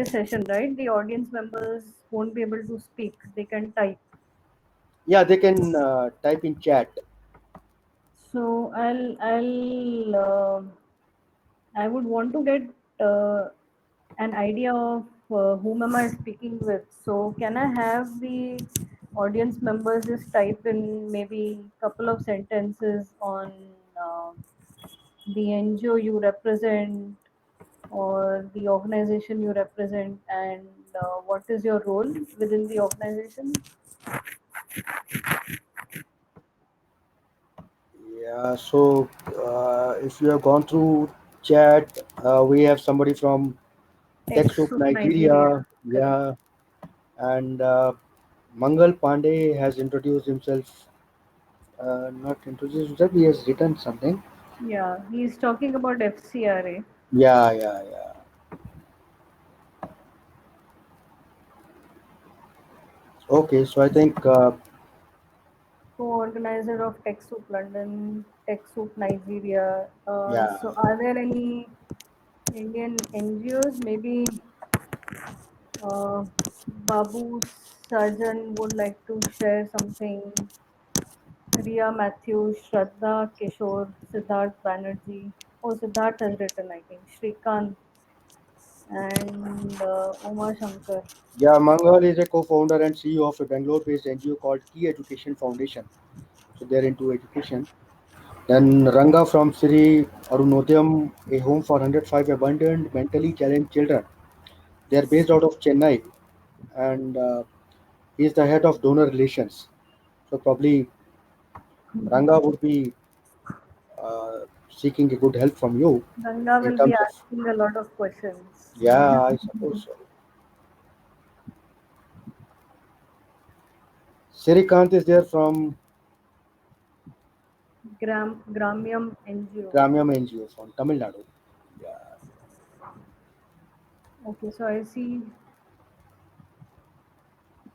Q&A session, right? The audience members won't be able to speak. They can type. Yeah, they can type in chat. So I would want to get an idea of whom am I speaking with. So can I have the audience members just type in maybe couple of sentences on uh, the NGO you represent or the organization you represent, and what is your role within the organization? Yeah, so if you have gone through chat, we have somebody from TechSoup TechSoup Nigeria. Nigeria. Correct. Yeah, and Mangal Pandey has introduced himself. Not introduced himself, he has written something. Yeah, he's talking about FCRA, Yeah, yeah, yeah. Okay, so I think, co-organizer of TechSoup London, TechSoup Nigeria. yeah, So are there any Indian NGOs? Maybe uh, Babu Sarjan would like to share something. Riya Matthews, Shraddha Kishore, Siddharth Banerjee. Oh, Siddharth has written, I think. Shrikant and Uma Shankar. yeah. Mangal is a co-founder and CEO of a Bangalore-based NGO called Key Education Foundation. So they're into education. Then Ranga from Sri Arunodayam, a home for 105 abandoned mentally challenged children. They are based out of Chennai, and he is the head of donor relations. So probably Ranga would be seeking a good help from you Ganga in will be terms of. asking a lot of questions. Yeah, I suppose so. Srikant is there from Gramium NGO. Gramyam NGO from Tamil Nadu. Yeah, Okay, so I see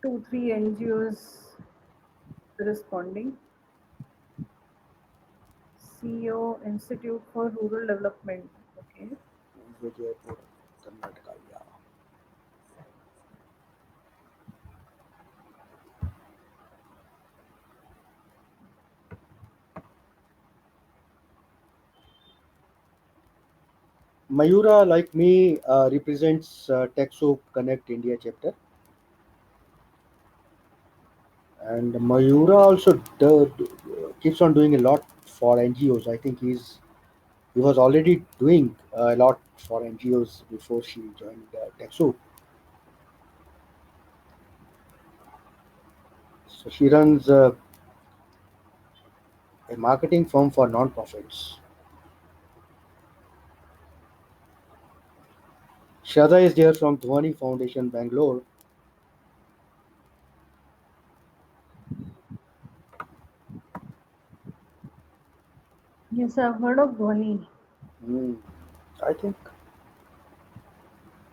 two, three NGOs responding. CEO Institute for Rural Development. Okay. Vijaypur, Karnataka. Yeah. Mayura, like me, represents TechSoup Connect India chapter, and Mayura also keeps on doing a lot for NGOs. I think he was already doing a lot for NGOs before she joined TechSoup. So she runs a marketing firm for non-profits. Shraddha is there from Dhwani Foundation, Bangalore. Yes, I've heard of Dhwani. Hmm. I think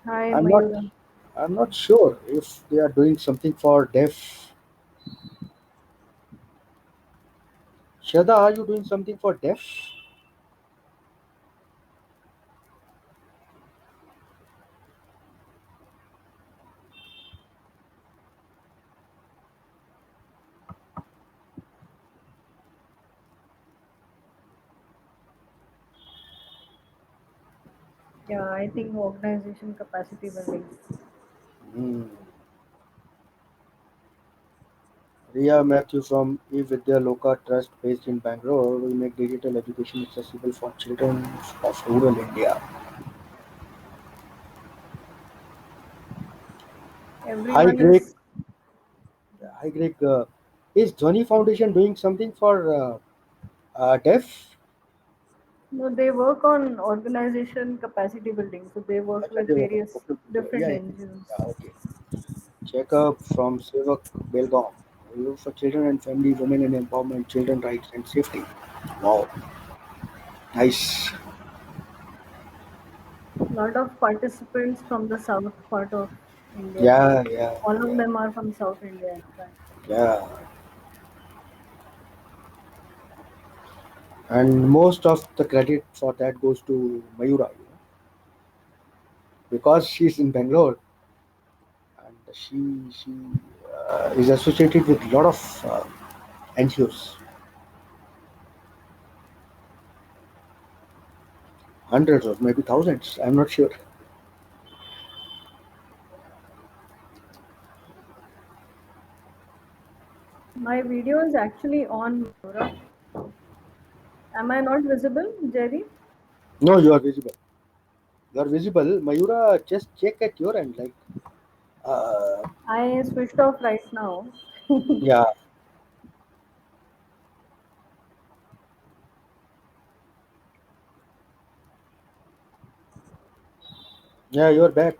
Hi, I'm not Mayura. I'm not sure if they are doing something for deaf. Shraddha, are you doing something for deaf? Yeah, I think organization capacity building. Hmm. Ria Matthew from eVidya Loka Trust based in Bangalore will make digital education accessible for children of rural India. Hi Everyone Greg, is. hi Greg. Is Dhwani Foundation doing something for deaf? No, they work on organization capacity building. So they work Acha, with they work on- various okay, okay. different Yeah, yeah, yeah, NGOs. okay. Checkup from Sevak Belgaum. Review for children and family, women and empowerment, children rights and safety. Wow, nice. Lot of participants from the south part of India. Yeah, yeah, All of yeah, them are from South India, in fact. yeah. And most of the credit for that goes to Mayura, because she's in Bangalore. She is associated with a lot of NGOs, hundreds or maybe thousands. I'm not sure. My video is actually on, Mayura. Am I not visible, Jerry? No, you are visible. You are visible. Mayura, just check at your end. Like, uh, I switched off right now. yeah, yeah, you are back.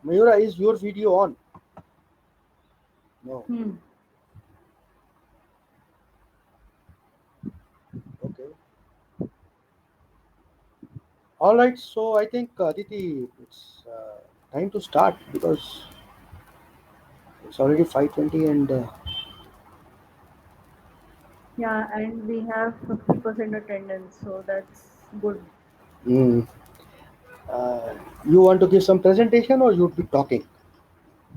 Mayura, is your video on? No. Hmm. Okay. All right. So I think Aditi, it's time to start because it's already 5:20 and Yeah, and we have 50% attendance, so that's good. mm, uh, you want to give some presentation or you'd be talking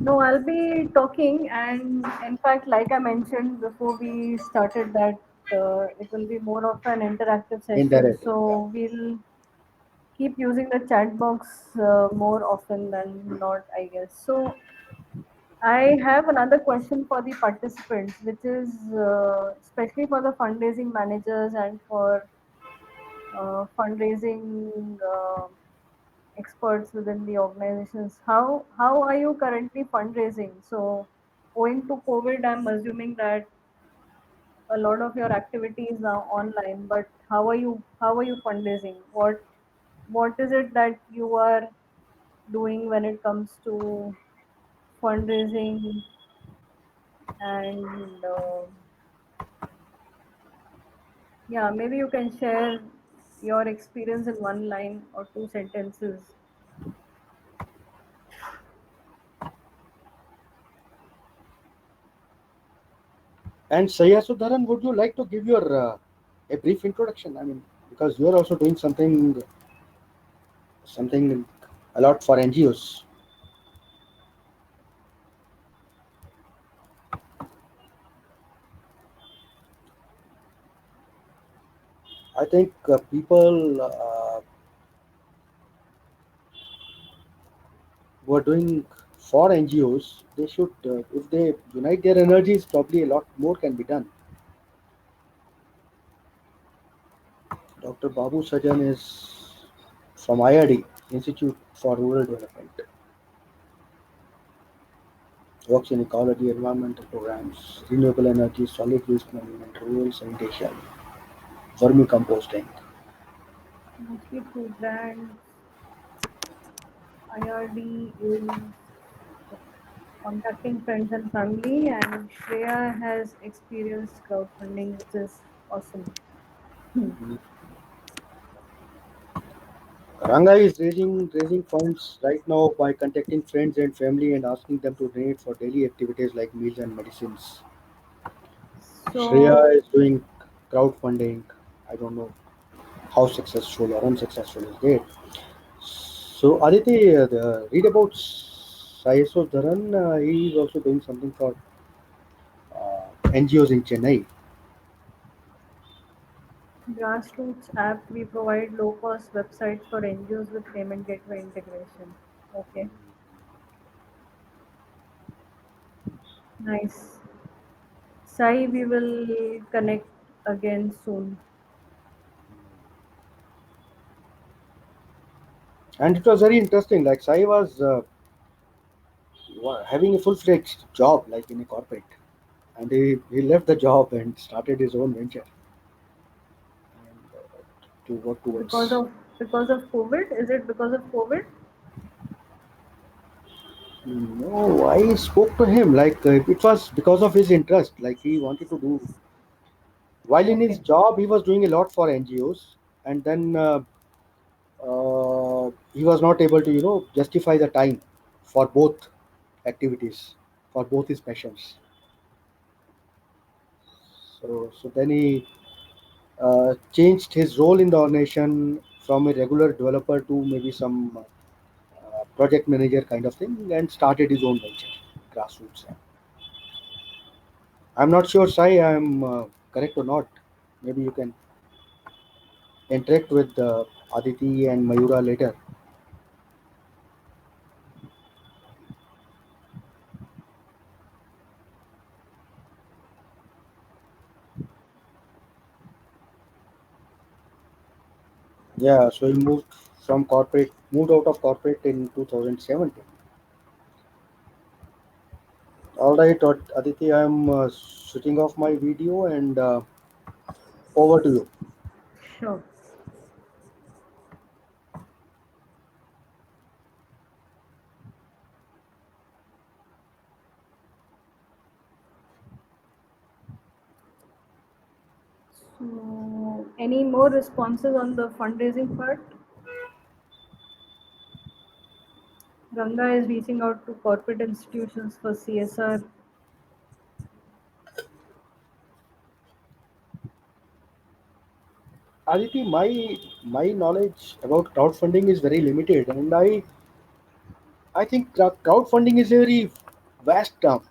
No, I'll be talking, and in fact, like I mentioned before we started, that it will be more of an interactive session. indirectly? Yeah. So we'll keep using the chat box more often than not, I guess. So I have another question for the participants, which is especially for the fundraising managers and for fundraising experts within the organizations. How are you currently fundraising? So, owing to COVID, I'm assuming that a lot of your activity is now online. But how are you fundraising? What is it that you are doing when it comes to fundraising and yeah, maybe you can share your experience in one line or two sentences. And Sayasudharan, would you like to give your a brief introduction? I mean, because you are also doing something a lot for NGOs. I think people who are doing for NGOs, they should, if they unite their energies, probably a lot more can be done. Dr. Babu Sajan is from IRD, Institute for Rural Development. Works in ecology, environmental programs, renewable energy, solid waste management, rural sanitation, vermicomposting. Mostly through grants. IRD is contacting friends and family, and Shreya has experienced crowdfunding, which is awesome. Hmm. Ranga is raising funds right now by contacting friends and family and asking them to donate for daily activities like meals and medicines. So, Shreya is doing crowdfunding. I don't know how successful or unsuccessful is it. So Aditi, read about Sayeso Dharan. He is also doing something for NGOs in Chennai. grassroots app, we provide low cost websites for NGOs with payment gateway integration. Okay, nice. Sai, we will connect again soon. And it was very interesting. Like Sai was having a full-fledged job, like in a corporate, and he left the job and started his own venture and, to work Because towards. of because of COVID? Is it because of COVID? No, I spoke to him like it was because of his interest. Like he wanted to do while in his Okay. job, he was doing a lot for NGOs, and then he was not able to justify the time for both activities, for both his passions. So then he changed his role in the organization from a regular developer to maybe some project manager kind of thing, and started his own venture, grassroots. I'm not sure, Sai, I'm correct or not. Maybe you can interact with Aditi and Mayura later. Yeah, so he moved out of corporate in 2017. All right, Aditi, I'm switching off my video and over to you. Sure. So, any more responses on the fundraising part? Ranga is reaching out to corporate institutions for CSR. Aditi, my knowledge about crowdfunding is very limited, and I think crowdfunding is a very vast term.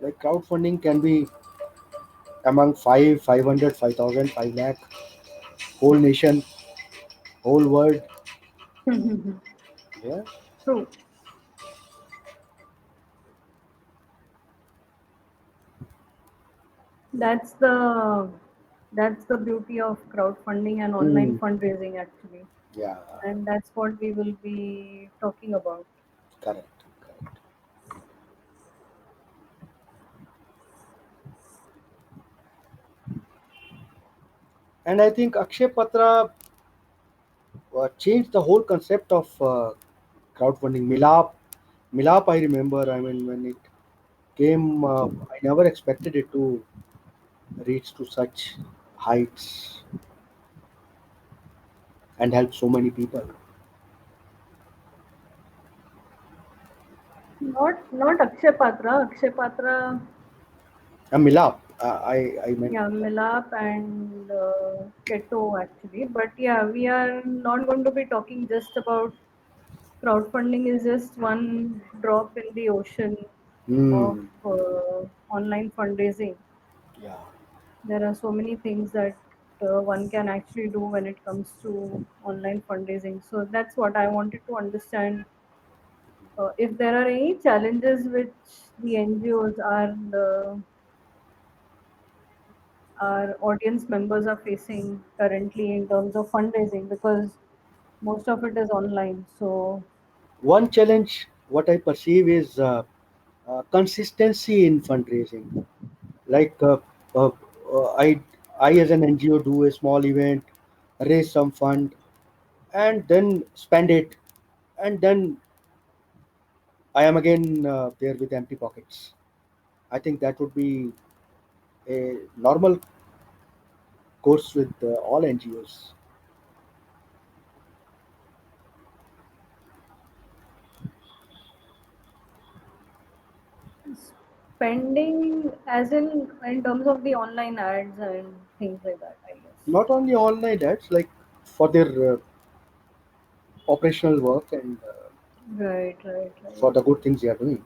Like crowdfunding can be among 500, 5,000, 5 lakh, whole nation, whole world. Yeah. True. That's the that's the beauty of crowdfunding and online Hmm. fundraising actually. Yeah. And that's what we will be talking about. Correct. Correct. And I think Akshay Patra changed the whole concept of crowdfunding. Milap, I remember. I mean, when it came, I never expected it to reach to such heights and help so many people. Not Akshay Patra. Akshay Patra, Milap, I meant yeah, Milap. Milap and Keto actually. But yeah, we are not going to be talking just about crowdfunding is just one drop in the ocean of Hmm. online fundraising. Yeah. There are so many things that one can actually do when it comes to online fundraising. So that's what I wanted to understand. If there are any challenges which the NGOs our audience members are facing currently in terms of fundraising, because most of it is online. So One challenge, what I perceive is consistency in fundraising. Like uh, I, as an NGO do a small event, raise some fund, and then spend it, and then I am again there with empty pockets. I think that would be a normal course with all NGOs. spending, as in terms of the online ads and things like that, I guess. Not only online ads, like for their operational work and Right, right, right. for the good things they are doing.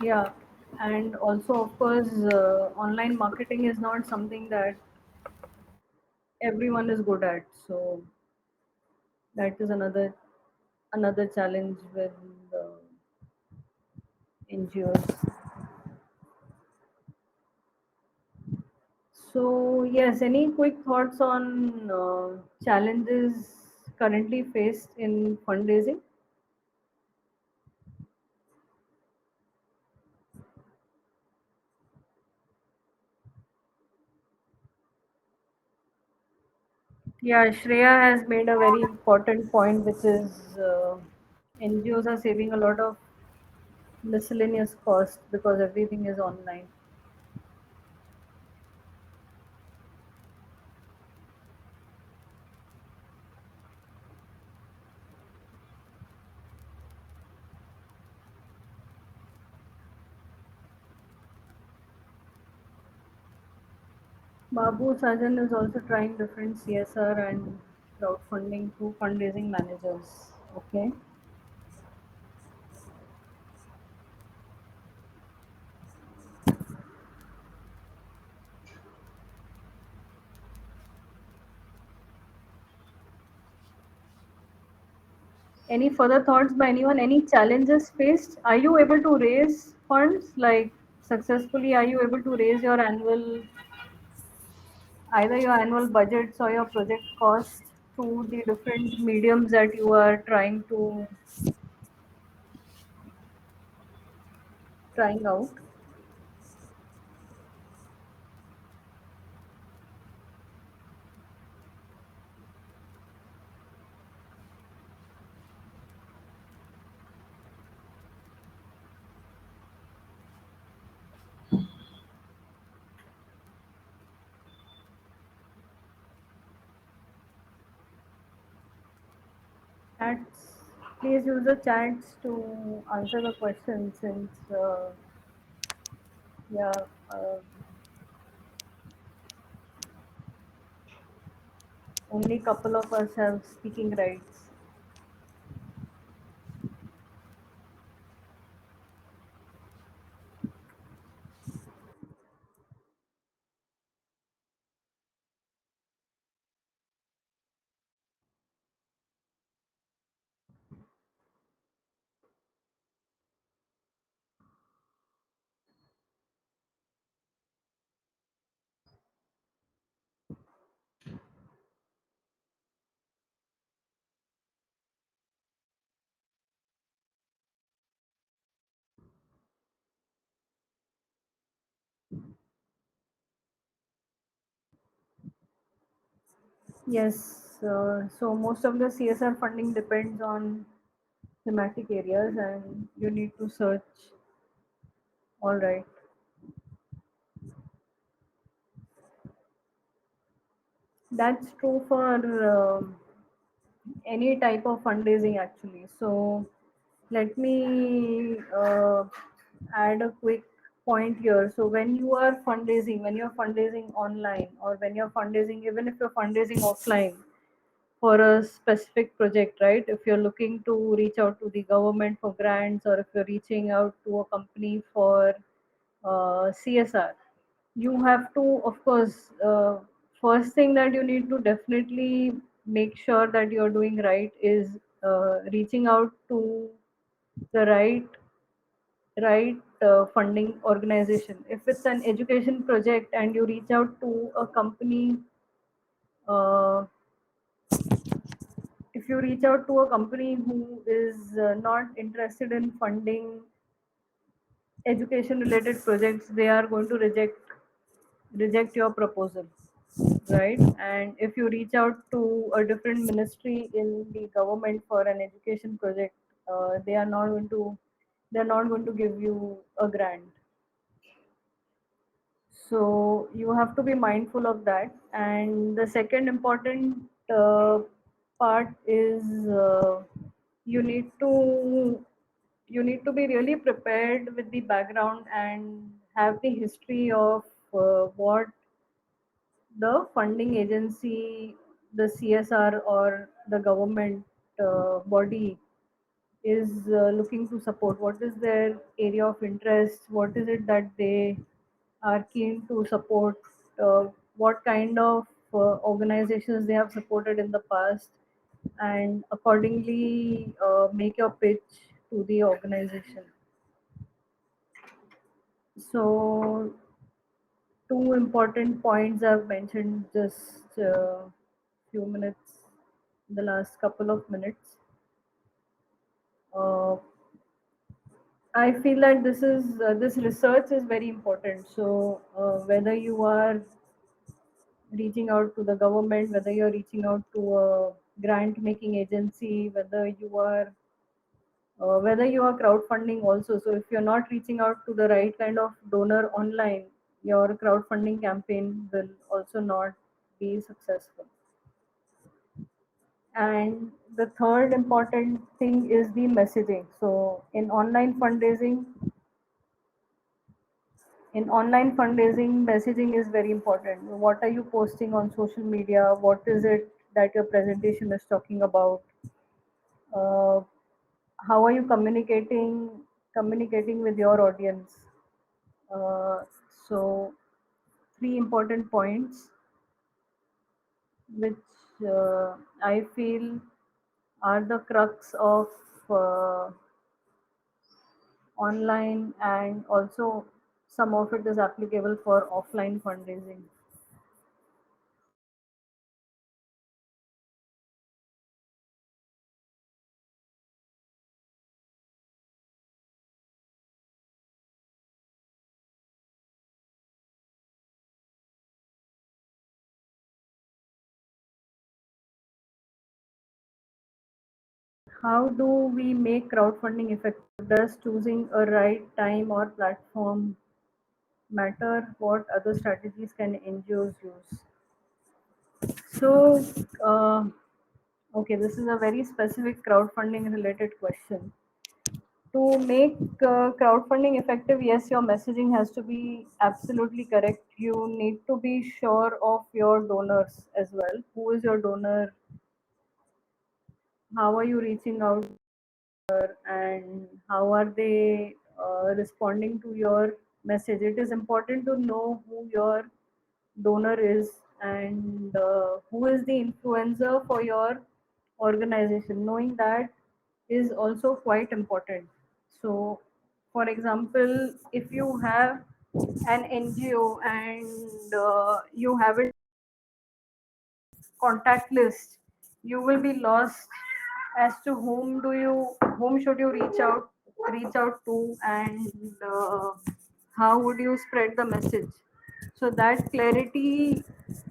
Yeah, and also, of course, online marketing is not something that everyone is good at. So that is another challenge with NGOs. So yes, any quick thoughts on challenges currently faced in fundraising? Yeah, Shreya has made a very important point, which is NGOs are saving a lot of miscellaneous costs because everything is online. Babu Sajan is also trying different CSR and crowdfunding through fundraising managers. Okay. Any further thoughts by anyone? Any challenges faced? Are you able to raise funds like successfully? Are you able to raise your annual, either your annual budgets or your project costs through the different mediums that you are trying out? Chats, please use the chats to answer the question since yeah, uh, only couple of us have speaking rights. Yes, so most of the CSR funding depends on thematic areas and you need to search. All right. That's true for any type of fundraising actually. So let me add a quick point here. So when you're fundraising online or when you're fundraising, even if you're fundraising offline for a specific project, right? If you're looking to reach out to the government for grants or if you're reaching out to a company for CSR, you have to, of course, first thing that you need to definitely make sure that you're doing right is reaching out to the right funding organization. If it's an education project and you reach out to a company, uh, if you reach out to a company who is not interested in funding education related projects, they are going to reject your proposal, right? And if you reach out to a different ministry in the government for an education project, they're not going to give you a grant. So you have to be mindful of that. And the second important part is you need to you need to be really prepared with the background and have the history of what the funding agency, the CSR or the government body is looking to support. What is their area of interest? What is it that they are keen to support? What kind of organizations they have supported in the past? And accordingly, make your pitch to the organization. So, two important points I've mentioned just few minutes, the last couple of minutes. Uh, I feel that this research is very important. So whether you are reaching out to the government, whether you're reaching out to a grant making agency, whether you are crowdfunding also. So if you're not reaching out to the right kind of donor online, your crowdfunding campaign will also not be successful. And the third important thing is the messaging. So in online fundraising, In online fundraising, messaging is very important. What are you posting on social media? What is it that your presentation is talking about? uh, how are you communicating with your audience? So three important points which I feel are the crux of uh, online, and also some of it is applicable for offline fundraising. How do we make crowdfunding effective? Does choosing a right time or platform matter? What other strategies can NGOs use? So, okay, this is a very specific crowdfunding related question. To make crowdfunding effective, yes, your messaging has to be absolutely correct. You need to be sure of your donors as well. Who is your donor? How are you reaching out? And how are they responding to your message? It is important to know who your donor is, and who is the influencer for your organization. Knowing that is also quite important. So for example, if you have an NGO and you have it contact list, you will be lost as to whom should you reach out to, and how would you spread the message. So that clarity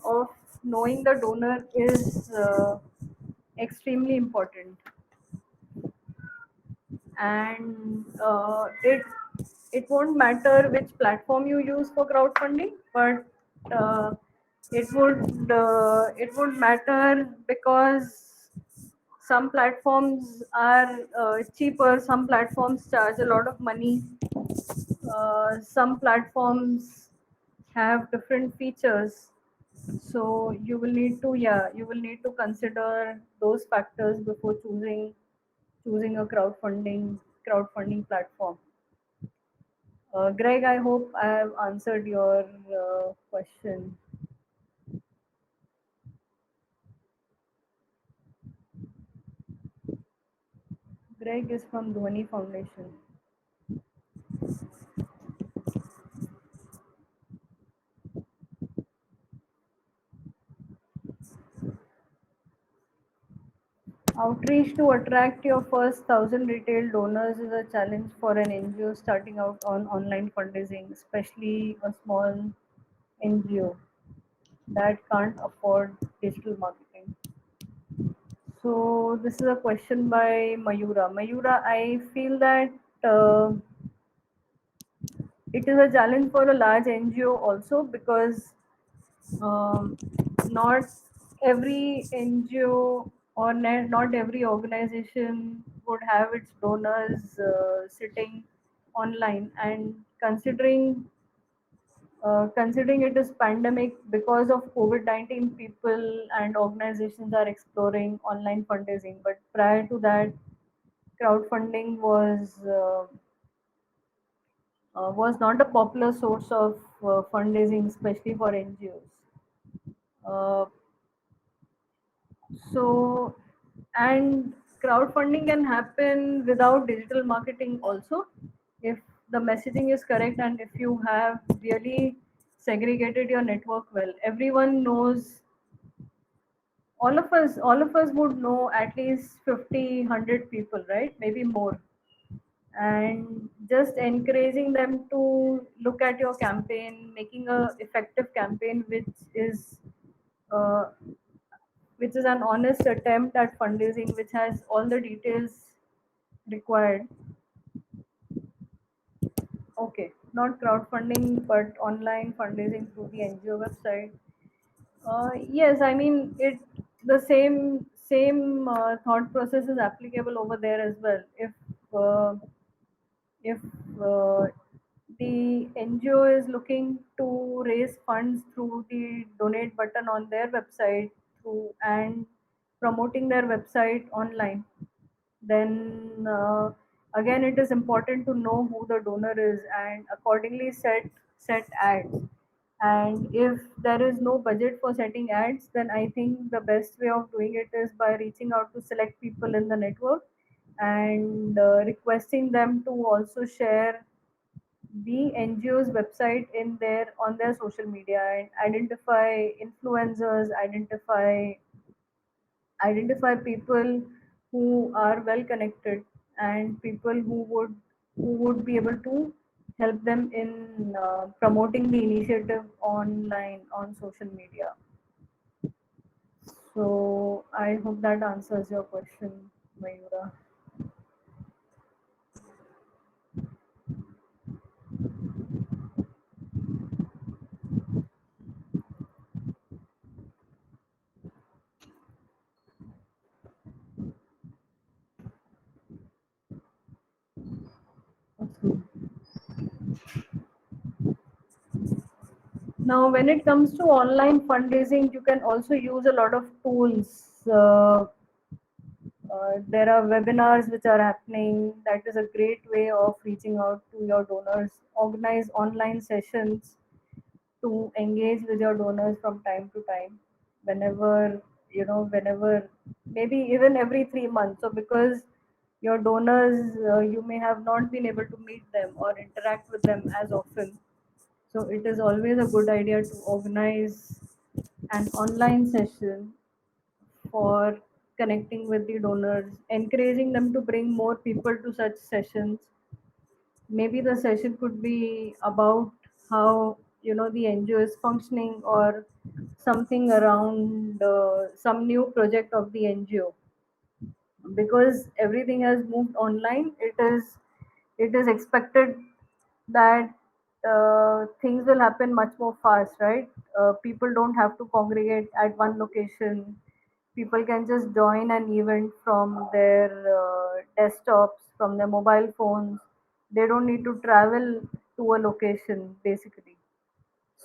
of knowing the donor is extremely important. And it won't matter which platform you use for crowdfunding, but it would matter because some platforms are cheaper, some platforms charge a lot of money, some platforms have different features. So you will need to consider those factors before choosing a crowdfunding platform. Greg, I hope I have answered your question. Greg is from Dhwani Foundation. Outreach to attract your first 1,000 retail donors is a challenge for an NGO starting out on online fundraising, especially a small NGO that can't afford digital marketing. So this is a question by Mayura. Mayura, I feel that uh, it is a challenge for a large NGO also, because um, not every NGO or not every organization would have its donors sitting online. And considering it is pandemic, because of COVID-19, people and organizations are exploring online fundraising. But prior to that, crowdfunding was not a popular source of fundraising, especially for NGOs. Uh, so, and crowdfunding can happen without digital marketing also, if the messaging is correct and if you have really segregated your network well. Everyone knows, all of us would know at least 50, 100 people, right? Maybe more. And just encouraging them to look at your campaign, making a effective campaign uh, which is an honest attempt at fundraising, which has all the details required. Okay, not crowdfunding, but online fundraising through the NGO website. Yes, I mean it. The same thought process is applicable over there as well. If uh, the NGO is looking to raise funds through the donate button on their website through and promoting their website online, then again it is important to know who the donor is and accordingly set ads. And if there is no budget for setting ads, then I think the best way of doing it is by reaching out to select people in the network and requesting them to also share the NGO's website in their on their social media and identify influencers, identify people who are well connected and people who would be able to help them in promoting the initiative online on social media. So I hope that answers your question, Mayura. Okay. Now, when it comes to online fundraising, you can also use a lot of tools. There are webinars which are happening. That is a great way of reaching out to your donors. Organize online sessions to engage with your donors from time to time, whenever whenever, maybe even every 3 months. So, because your donors, you may have not been able to meet them or interact with them as often. So, it is always a good idea to organize an online session for connecting with the donors, encouraging them to bring more people to such sessions. Maybe the session could be about how the NGO is functioning or something around some new project of the NGO. Because everything has moved online, it is expected that things will happen much more fast, right? People don't have to congregate at one location. People can just join an event from their desktops, from their mobile phones. They don't need to travel to a location, basically.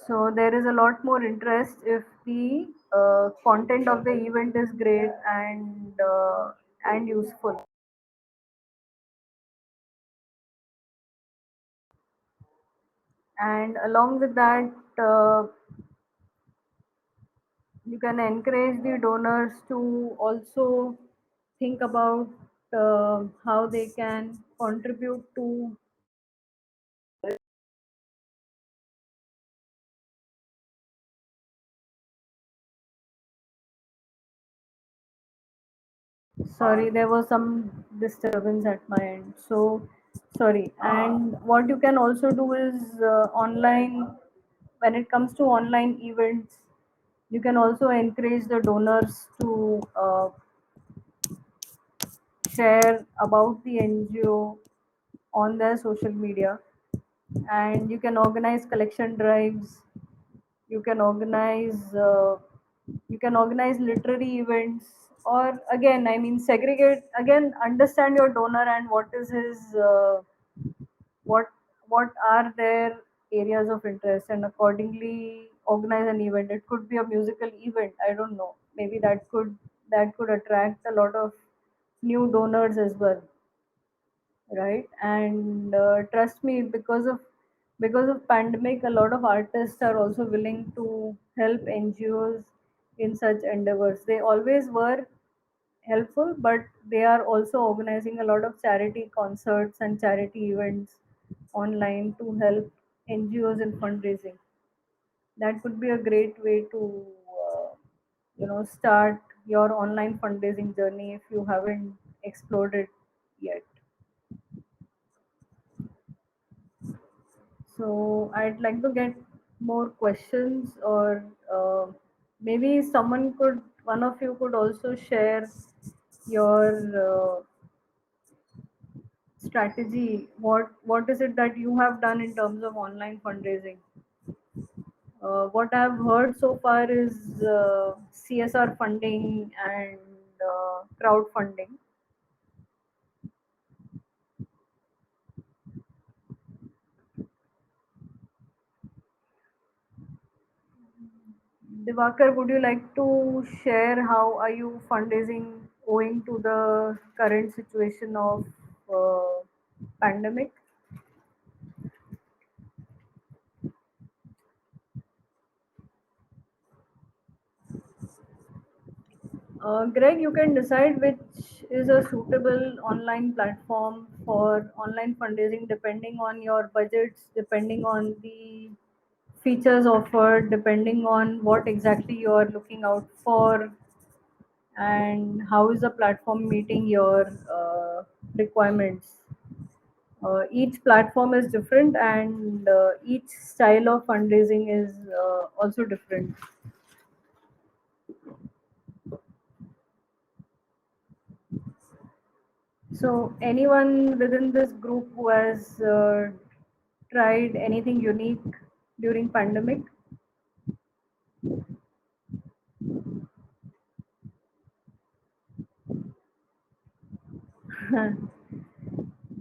So there is a lot more interest if the content of the event is great and useful. And along with that, you can encourage the donors to also think about how they can contribute to. Sorry, there was some disturbance at my end. So, sorry. And what you can also do is online, when it comes to online events, you can also encourage the donors to share about the NGO on their social media. And you can organize collection drives. You can organize literary events, or again, I mean, segregate, again, understand your donor and what what are their areas of interest, and accordingly organize an event. It could be a musical event, I don't know, maybe that could attract a lot of new donors as well, right? And trust me, because of pandemic, a lot of artists are also willing to help NGOs in such endeavors. They always were helpful, but they are also organizing a lot of charity concerts and charity events online to help NGOs in fundraising. That could be a great way to start your online fundraising journey if you haven't explored it yet. So I'd like to get more questions, or maybe one of you could also share your strategy. What is it that you have done in terms of online fundraising? What I've heard so far is CSR funding and crowdfunding. Divakar, would you like to share how are you fundraising owing to the current situation of uh, pandemic? Greg, you can decide which is a suitable online platform for online fundraising depending on your budgets, depending on the features offered, depending on what exactly you are looking out for, and how is the platform meeting your requirements. Each platform is different, and each style of fundraising is also different. So, anyone within this group who has tried anything unique during pandemic?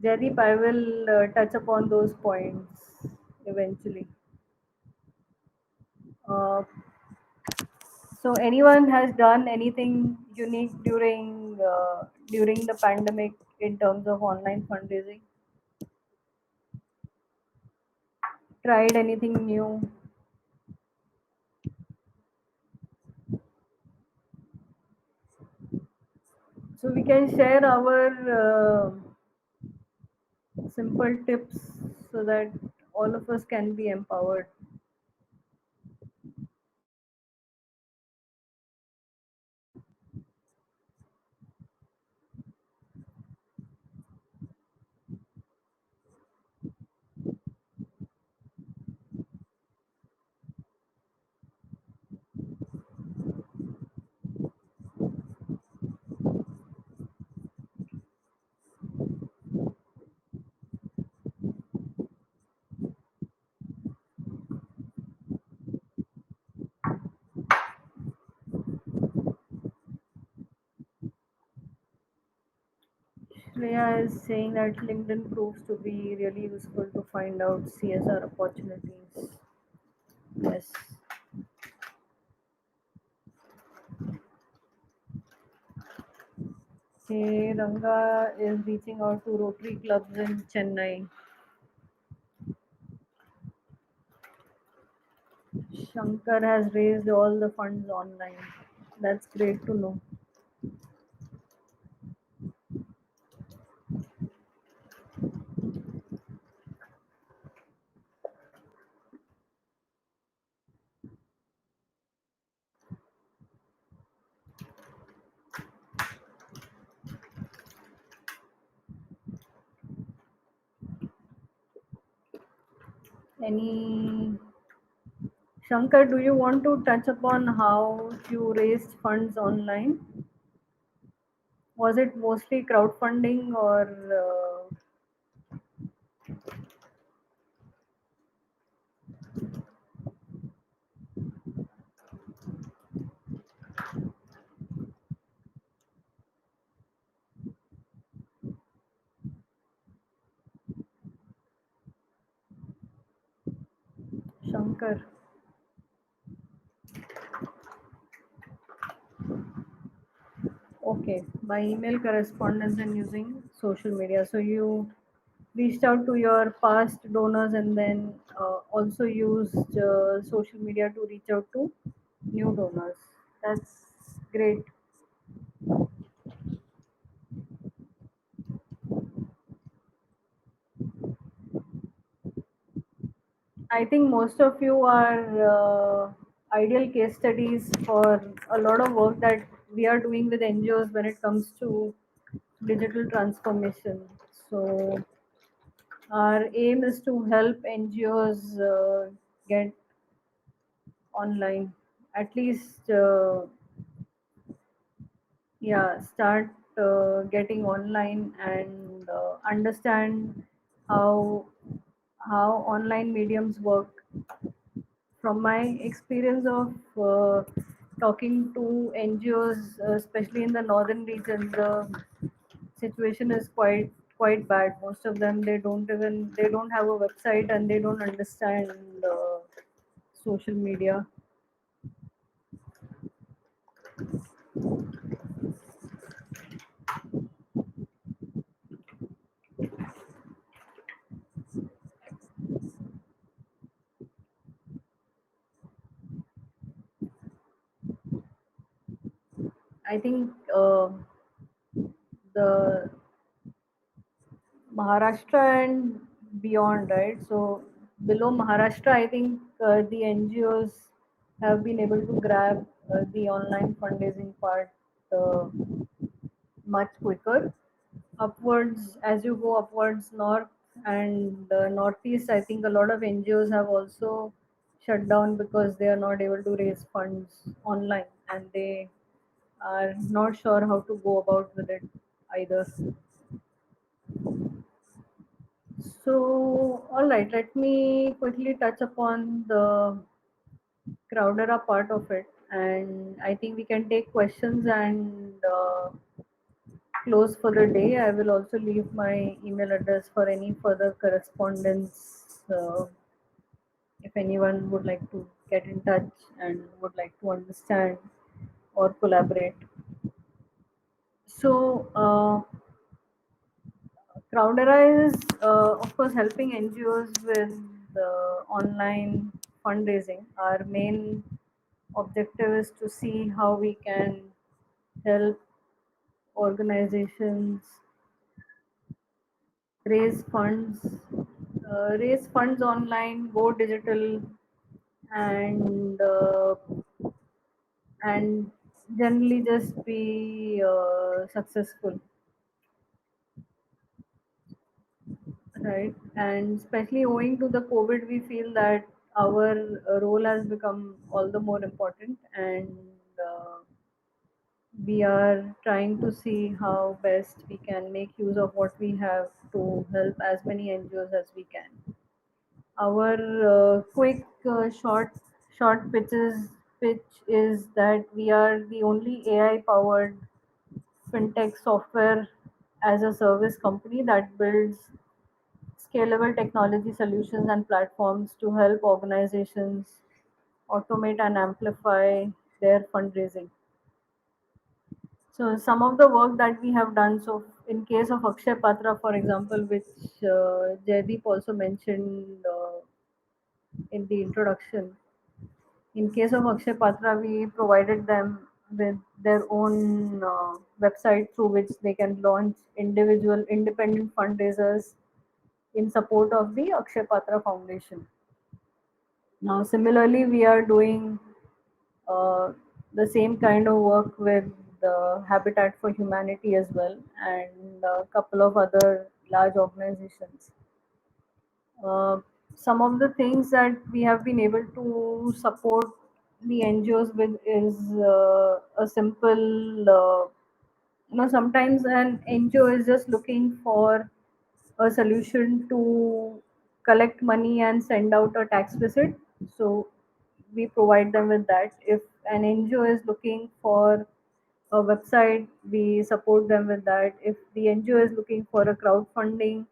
Jadip, I will touch upon those points eventually. Uh, so, anyone has done anything unique during the pandemic in terms of online fundraising? Tried anything new? So, we can share our simple tips so that all of us can be empowered. Shreya is saying that LinkedIn proves to be really useful to find out CSR opportunities. Yes. Okay, Ranga is reaching out to Rotary clubs in Chennai. Shankar has raised all the funds online. That's great to know. Any Shankar, do you want to touch upon how you raised funds online? Was it mostly crowdfunding or Shankar? Okay, by email correspondence and using social media. So you reached out to your past donors and then also used social media to reach out to new donors. That's great. I think most of you are ideal case studies for a lot of work that we are doing with NGOs when it comes to digital transformation. So our aim is to help NGOs get online, at least yeah, start getting online and understand how how online mediums work. From my experience of talking to NGOs, especially in the northern region, the situation is quite bad. Most of them they don't have a website and they don't understand social media. I think the Maharashtra and beyond, right? So below Maharashtra, I think the NGOs have been able to grab the online fundraising part uh, much quicker. Upwards, as you go upwards north and northeast, I think a lot of NGOs have also shut down because they are not able to raise funds online and they are not sure how to go about with it either. So, all right, let me quickly touch upon the Crowdera part of it, and I think we can take questions and close for the day. I will also leave my email address for any further correspondence if anyone would like to get in touch and would like to understand or collaborate. So, Crowdera is, of course, helping NGOs with online fundraising. Our main objective is to see how we can help organizations raise funds, raise funds online, go digital, and and generally just be successful, right? And especially owing to the COVID, we feel that our role has become all the more important, and we are trying to see how best we can make use of what we have to help as many NGOs as we can. Our quick pitch is that we are the only AI powered fintech software as a service company that builds scalable technology solutions and platforms to help organizations automate and amplify their fundraising. So some of the work that we have done, so in case of Akshay Patra, for example, which Jaideep also mentioned in the introduction, in case of Akshay Patra, we provided them with their own website through which they can launch individual independent fundraisers in support of the Akshay Patra Foundation. Now, similarly, we are doing uh, the same kind of work with the Habitat for Humanity as well, and a couple of other large organizations. Uh, some of the things that we have been able to support the NGOs with is a simple, sometimes an NGO is just looking for a solution to collect money and send out a tax receipt. So we provide them with that. If an NGO is looking for a website, we support them with that. If the NGO is looking for a crowdfunding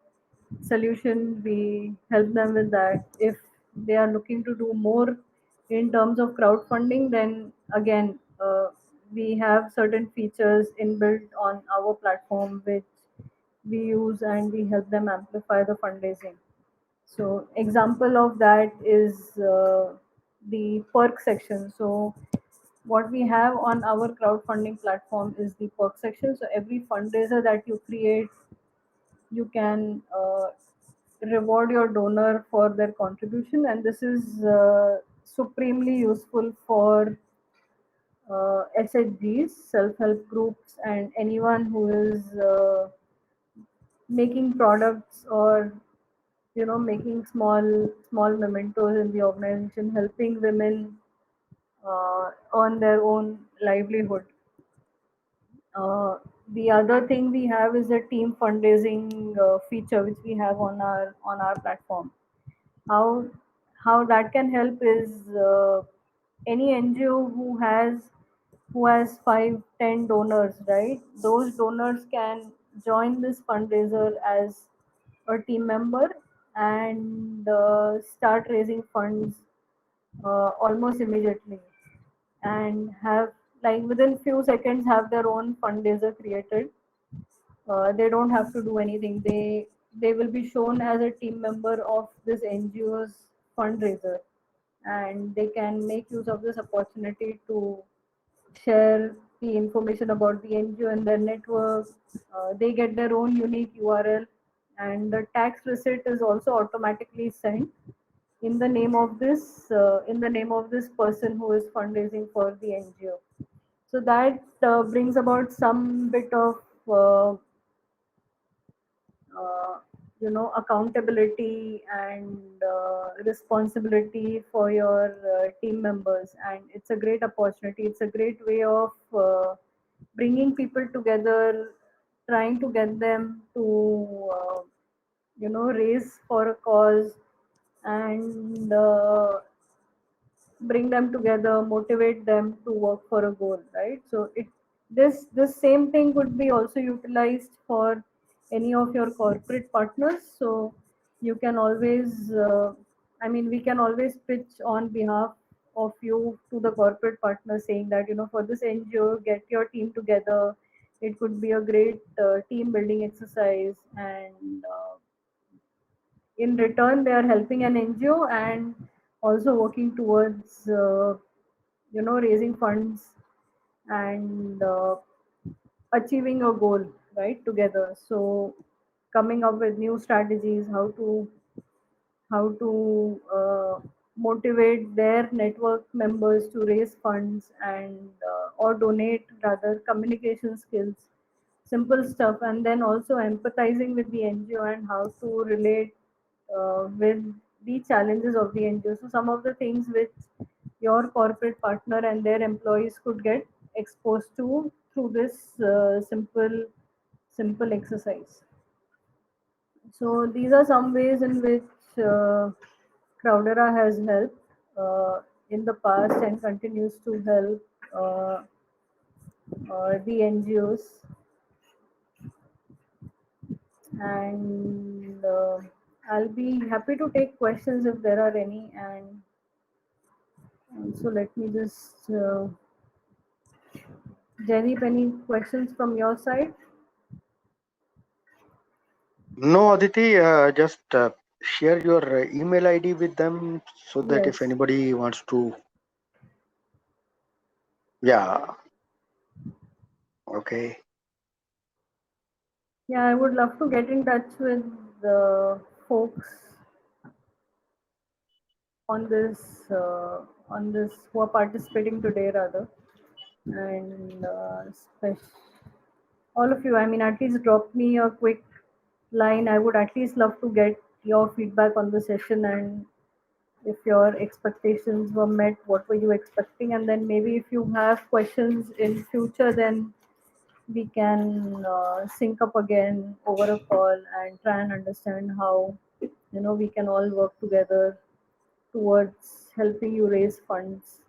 solution, we help them with that. If they are looking to do more in terms of crowdfunding, then again, we have certain features inbuilt on our platform which we use and we help them amplify the fundraising. So example of that is the perk section. So what we have on our crowdfunding platform is the perk section. So every fundraiser that you create, you can reward your donor for their contribution, and this is supremely useful for SHGs, self-help groups, and anyone who is making products or making small mementos in the organization, helping women earn their own livelihood. The other thing we have is a team fundraising feature which we have on our platform. How that can help is any NGO who has 5-10 donors, right? Those donors can join this fundraiser as a team member and start raising funds almost immediately, and have, like, within few seconds, have their own fundraiser created. They don't have to do anything. They will be shown as a team member of this NGO's fundraiser, and they can make use of this opportunity to share. the information about the NGO and their network. They get their own unique URL, and the tax receipt is also automatically sent in the name of this person who is fundraising for the NGO. So that brings about some bit of uh, uh, accountability and responsibility for your team members, and it's a great opportunity. It's a great way of bringing people together, trying to get them to raise for a cause, and bring them together, motivate them to work for a goal, right? So this same thing could be also utilized for any of your corporate partners. So you can always, we can always pitch on behalf of you to the corporate partner, saying that for this NGO, get your team together. It could be a great team building exercise, and in return they are helping an NGO and also working towards raising funds and achieving a goal, right, together. So coming up with new strategies, how to motivate their network members to raise funds and or donate, rather, communication skills, simple stuff, and then also empathizing with the NGO and how to relate with the challenges of the NGO. So some of the things which your corporate partner and their employees could get exposed to through this simple exercise. So these are some ways in which Crowdera has helped in the past and continues to help uh, the NGOs. And I'll be happy to take questions if there are any. And so let me just, Jaideep, any questions from your side? No, Aditi, just share your email ID with them so that if Yes. anybody wants to, yeah, okay. Yeah, I would love to get in touch with the folks on this who are participating today, rather, and all of you. I mean, at least drop me a quick line. I would at least love to get your feedback on the session, and if your expectations were met, what were you expecting, and then maybe if you have questions in future, then we can sync up again over a call and try and understand how we can all work together towards helping you raise funds.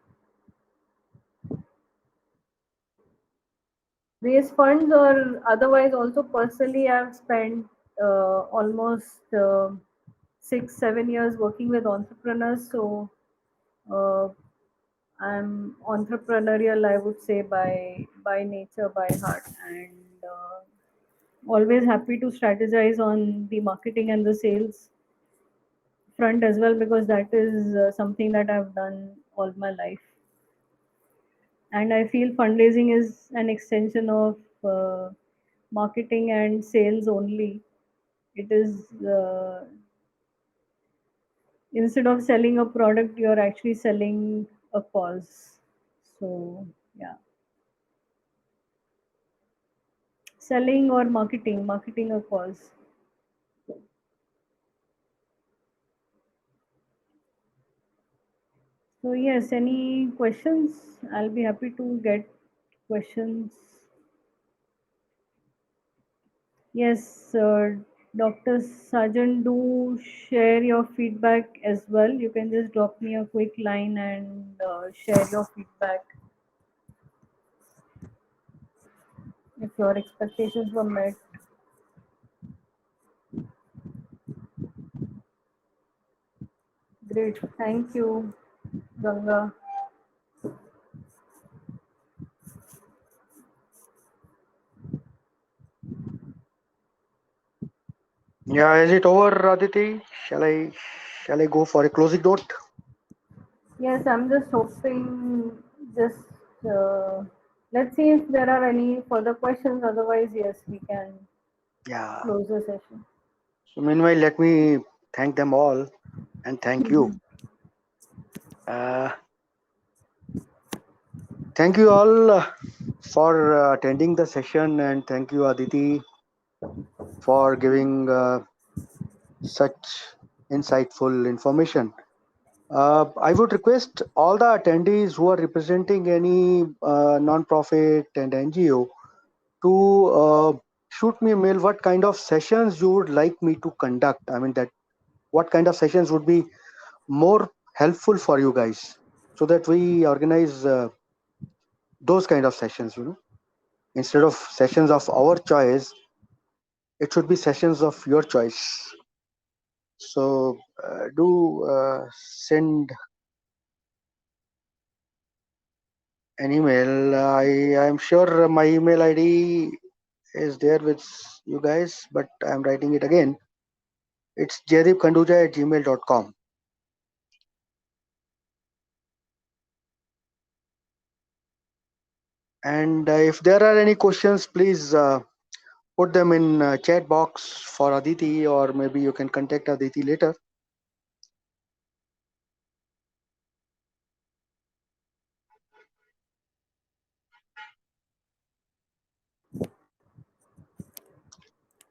Raise funds, or otherwise also personally, I've spent almost 6 7 years working with entrepreneurs. So uh, I'm entrepreneurial, I would say, by nature, by heart, and always happy to strategize on the marketing and the sales front as well, because that is something that I've done all my life. And I feel fundraising is an extension of marketing and sales only. It is, instead of selling a product, you're actually selling a cause. So yeah, selling or marketing a cause. So yes, any questions? I'll be happy to get questions. Yes, Dr. Sajan, do share your feedback as well. You can just drop me a quick line and share your feedback if your expectations were met. Great, thank you, Ganga. Yeah, is it over, Aditi? Shall I go for a closing note? Yes, I'm just hoping, just Let's see if there are any further questions. Otherwise, yes, we can Yeah. close the session. So meanwhile, let me thank them all and thank you. Uh, Thank you all for attending the session, and thank you, Aditi, for giving such insightful information. I would request all the attendees who are representing any non-profit and NGO to shoot me a mail what kind of sessions you would like me to conduct. I mean, that what kind of sessions would be more helpful for you guys, so that we organize those kind of sessions. Instead of sessions of our choice, it should be sessions of your choice. So do send an email. I'm sure my email ID is there with you guys, but I'm writing it again. It's jaydeepkhanduja@gmail.com. And if there are any questions, please put them in chat box for Aditi, or maybe you can contact Aditi later.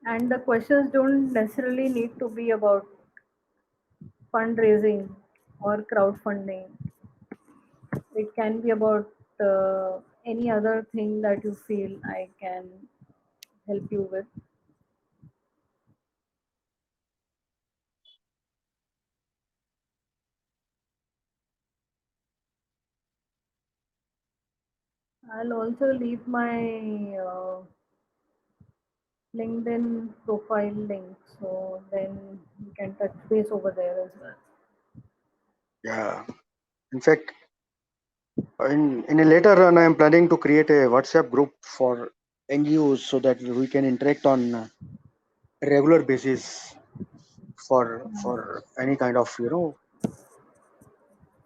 And the questions don't necessarily need to be about fundraising or crowdfunding. It can be about any other thing that you feel I can help you with. I'll also leave my LinkedIn profile link, so then you can touch base over there as well. Yeah. In fact, in a later run, I am planning to create a WhatsApp group for NGOs so that we can interact on a regular basis for any kind of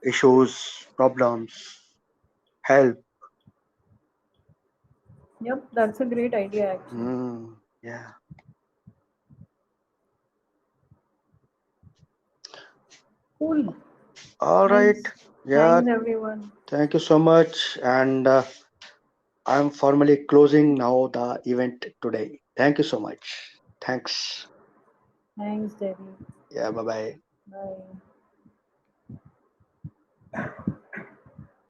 issues, problems, help. Yep, that's a great idea actually. Yeah. Cool. All right. Thanks. Yeah. Thanks everyone. Thank you so much. And I'm formally closing now the event today. Thank you so much. Thanks. Thanks, Debbie. Yeah. Bye bye. Bye.